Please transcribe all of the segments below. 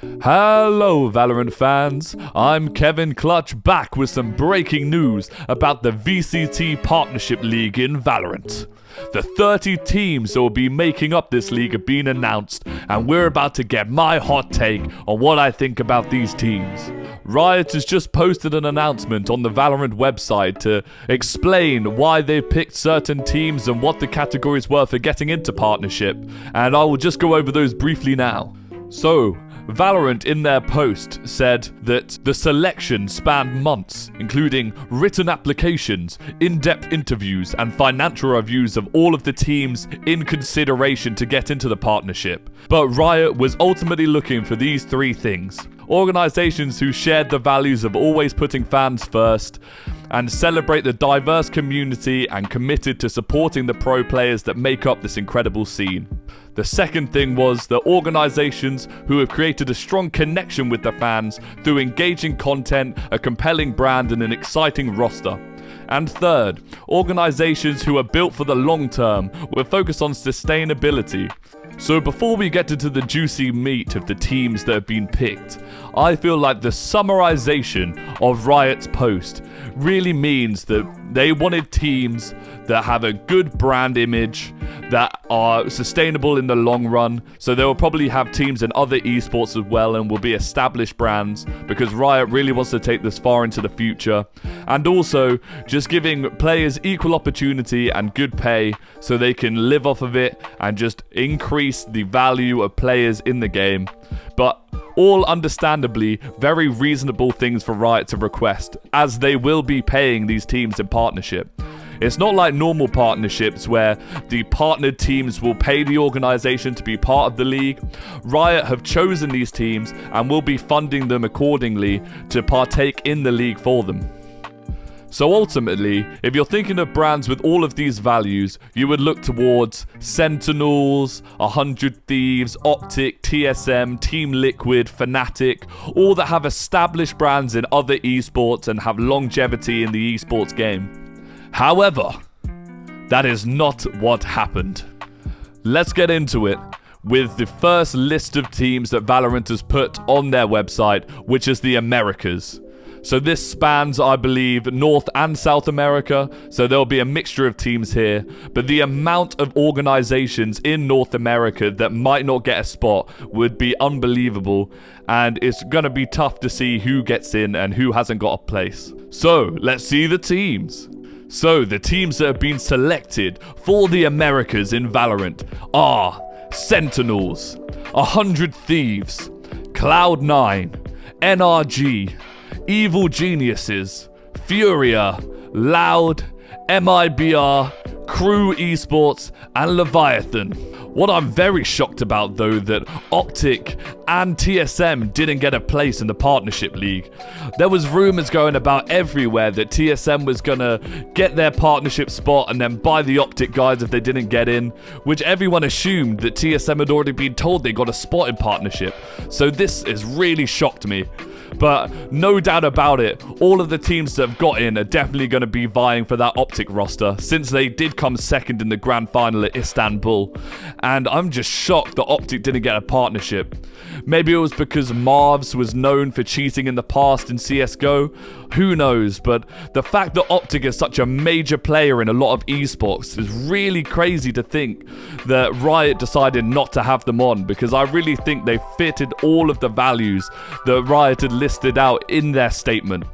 Hello Valorant fans, I'm Kevin Clutch back with some breaking news about the VCT Partnership League in Valorant. The 30 teams that will be making up this league have been announced, and we're about to get my hot take on what I think about these teams. Riot has just posted an announcement on the Valorant website to explain why they picked certain teams and what the categories were for getting into partnership, and I will just go over those briefly now. So, Valorant in their post said that the selection spanned months, including written applications, in-depth interviews, and financial reviews of all of the teams in consideration to get into the partnership. But Riot was ultimately looking for these three things: organizations who shared the values of always putting fans first, and celebrate the diverse community and committed to supporting the pro players that make up this incredible scene. The second thing was the organizations who have created a strong connection with the fans through engaging content, a compelling brand, and an exciting roster. And third, organizations who are built for the long term with a focus on sustainability. So before we get into the juicy meat of the teams that have been picked, I feel like the summarization of Riot's post really means that they wanted teams that have a good brand image, that are sustainable in the long run. So they will probably have teams in other esports as well and will be established brands, because Riot really wants to take this far into the future. And also just giving players equal opportunity and good pay so they can live off of it and just increase the value of players in the game. But all understandably very reasonable things for Riot to request, as they will be paying these teams in partnership. It's not like normal partnerships where the partnered teams will pay the organization to be part of the league. Riot have chosen these teams and will be funding them accordingly to partake in the league for them. So ultimately, if you're thinking of brands with all of these values, you would look towards Sentinels, 100 Thieves, Optic, TSM, Team Liquid, Fnatic, all that have established brands in other esports and have longevity in the esports game. However, that is not what happened. Let's get into it with the first list of teams that Valorant has put on their website, which is the Americas. So this spans, I believe, North and South America, so there'll be a mixture of teams here, but the amount of organizations in North America that might not get a spot would be unbelievable, and it's gonna be tough to see who gets in and who hasn't got a place. So, let's see the teams. So, the teams that have been selected for the Americas in Valorant are Sentinels, 100 Thieves, Cloud9, NRG, Evil Geniuses, Furia, Loud, MIBR, Crew Esports, and Leviathan. What I'm very shocked about, though, that Optic and TSM didn't get a place in the Partnership League. There was rumors going about everywhere that TSM was gonna get their partnership spot and then buy the Optic guys if they didn't get in, which everyone assumed that TSM had already been told they got a spot in partnership. So this has really shocked me. But no doubt about it, all of the teams that have got in are definitely going to be vying for that Optic roster, since they did come second in the grand final at Istanbul. And I'm just shocked that Optic didn't get a partnership. Maybe it was because Marvs was known for cheating in the past in CSGO. Who knows? But the fact that Optic is such a major player in a lot of esports is really crazy to think that Riot decided not to have them on, because I really think they fitted all of the values that Riot had listed out in their statement.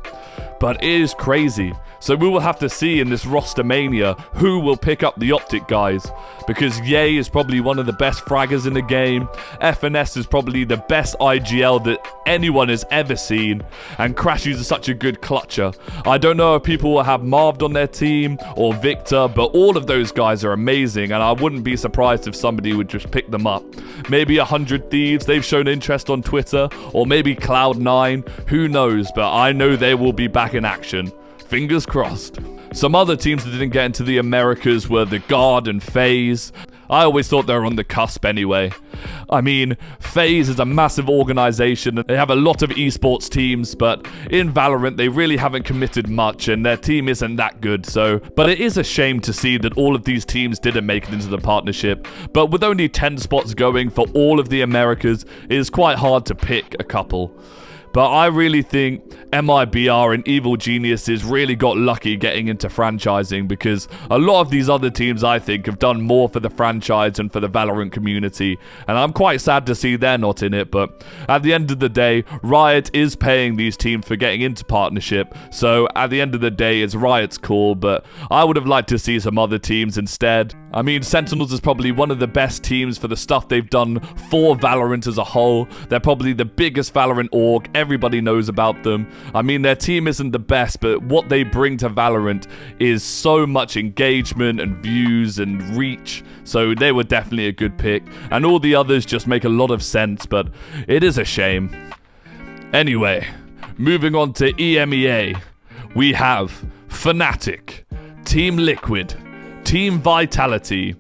But it is crazy. So we will have to see in this roster mania who will pick up the Optic guys, because Ye is probably one of the best fraggers in the game, FNS is probably the best IGL that anyone has ever seen, and Crashies is such a good clutcher. I don't know if people will have Marved on their team or Victor, but all of those guys are amazing, and I wouldn't be surprised if somebody would just pick them up. Maybe 100 Thieves, they've shown interest on Twitter, or maybe Cloud9, who knows, but I know they will be back in action. Fingers crossed. Some other teams that didn't get into the Americas were the Guard and FaZe. I always thought they were on the cusp anyway. I mean, FaZe is a massive organization. They have a lot of esports teams, but in Valorant, they really haven't committed much, and their team isn't that good, so... But it is a shame to see that all of these teams didn't make it into the partnership. But with only 10 spots going for all of the Americas, it is quite hard to pick a couple. But I really think MIBR and Evil Geniuses really got lucky getting into franchising, because a lot of these other teams, I think, have done more for the franchise and for the Valorant community. And I'm quite sad to see they're not in it, but at the end of the day, Riot is paying these teams for getting into partnership. So at the end of the day, it's Riot's call, but I would have liked to see some other teams instead. I mean, Sentinels is probably one of the best teams for the stuff they've done for Valorant as a whole. They're probably the biggest Valorant org. Everybody knows about them. I mean, their team isn't the best, but what they bring to Valorant is so much engagement and views and reach. So they were definitely a good pick. And all the others just make a lot of sense, but it is a shame. Anyway, moving on to EMEA. We have Fnatic, Team Liquid, Team Vitality,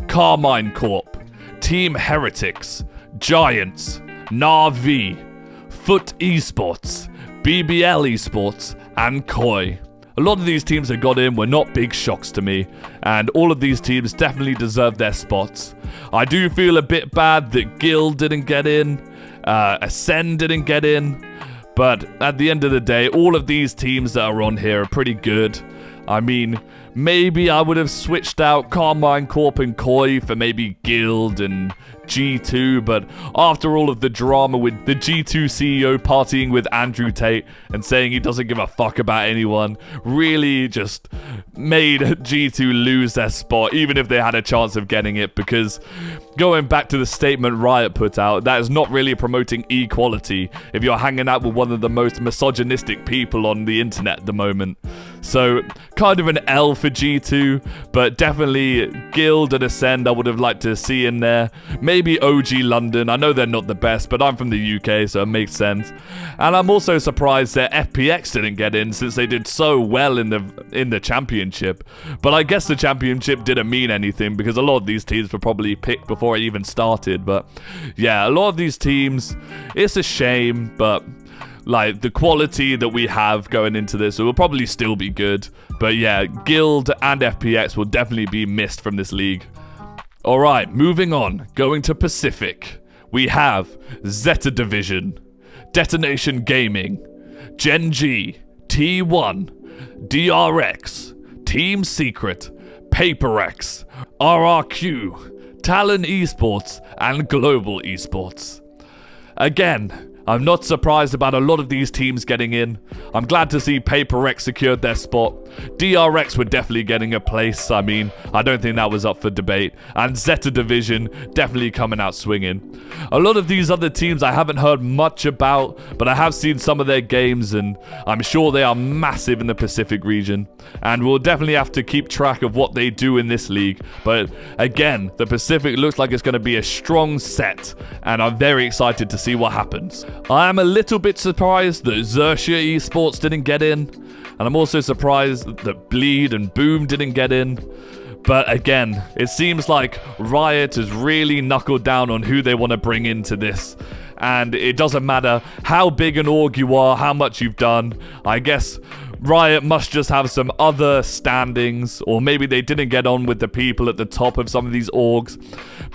Carmine Corp, Team Heretics, Giants, Na'Vi, Foot Esports, BBL Esports, and Koi. A lot of these teams that got in were not big shocks to me, and all of these teams definitely deserve their spots. I do feel a bit bad that Guild didn't get in, Ascend didn't get in, but at the end of the day, all of these teams that are on here are pretty good. I mean, maybe I would have switched out Carmine Corp and Koi for maybe Guild and G2, but after all of the drama with the G2 CEO partying with Andrew Tate and saying he doesn't give a fuck about anyone, really just made G2 lose their spot, even if they had a chance of getting it, because going back to the statement Riot put out, that is not really promoting equality if you're hanging out with one of the most misogynistic people on the internet at the moment. So, kind of an L for G2, but definitely Guild and Ascend I would have liked to see in there. Maybe OG London. I know they're not the best, but I'm from the UK, so it makes sense. And I'm also surprised that FPX didn't get in, since they did so well in the championship. But I guess the championship didn't mean anything, because a lot of these teams were probably picked before it even started. But yeah, a lot of these teams, it's a shame, but like the quality that we have going into this, it will probably still be good. But yeah, Guild and FPX will definitely be missed from this league. Alright, moving on, going to Pacific. We have Zeta Division, Detonation Gaming, Gen.G, T1, DRX, Team Secret, PaperX, RRQ, Talon Esports, and Global Esports. Again, I'm not surprised about a lot of these teams getting in. I'm glad to see PaperX secured their spot. DRX were definitely getting a place. I mean, I don't think that was up for debate. And Zeta Division definitely coming out swinging. A lot of these other teams I haven't heard much about, but I have seen some of their games, and I'm sure they are massive in the Pacific region. And we'll definitely have to keep track of what they do in this league. But again, the Pacific looks like it's going to be a strong set, and I'm very excited to see what happens. I am a little bit surprised that Xerxia Esports didn't get in, and I'm also surprised that Bleed and Boom didn't get in. But again, it seems like Riot has really knuckled down on who they want to bring into this. And it doesn't matter how big an org you are, how much you've done. I guess Riot must just have some other standings, or maybe they didn't get on with the people at the top of some of these orgs.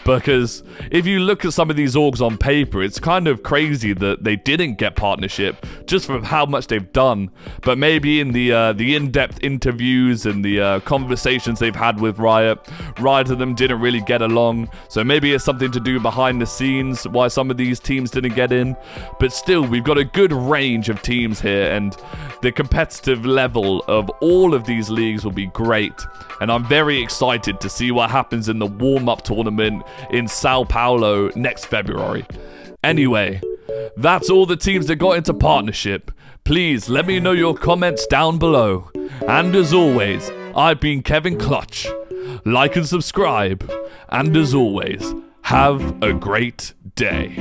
Because if you look at some of these orgs on paper, it's kind of crazy that they didn't get partnership just from how much they've done. But maybe in the in-depth interviews and the conversations they've had with Riot and them didn't really get along. So maybe it's something to do behind the scenes why some of these teams didn't get in. But still, we've got a good range of teams here, and the competitive level of all of these leagues will be great. And I'm very excited to see what happens in the warm-up tournament in Sao Paulo next February. Anyway, that's all the teams that got into partnership. Please let me know your comments down below. And as always, I've been Kevin Clutch. Like and subscribe. And as always, have a great day.